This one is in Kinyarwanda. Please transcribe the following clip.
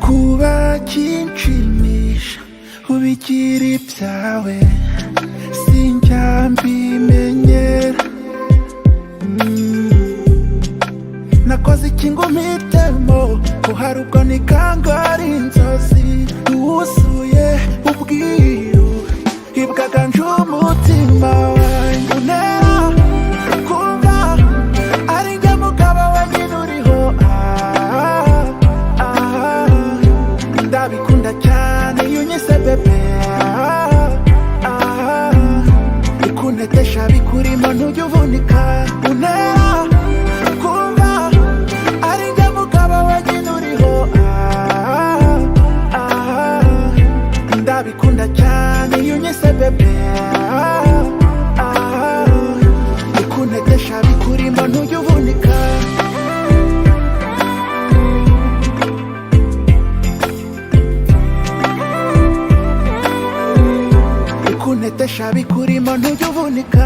kuba kinshimisha ubigira ibyawe sinjya mbimenyera. Nakoze iki ngo mpitemo ko hari ubwo nikanga ari inzozi wuzuye ubwiru ibwaganje umutima wanjye untera kumva ari njye mugabo wenyine uriho. Ndabikunda cyane iyo unyise bebe, bikunetesha bikurimo ntujya uvunika. Untera kumva ari njye mugabo wenyine uriho. Ndabikunda cyane iyo unyise bebe, bikunetesha bikurimo ntujya uvunika. Bikunetesha bikurimo ntujya uvunika.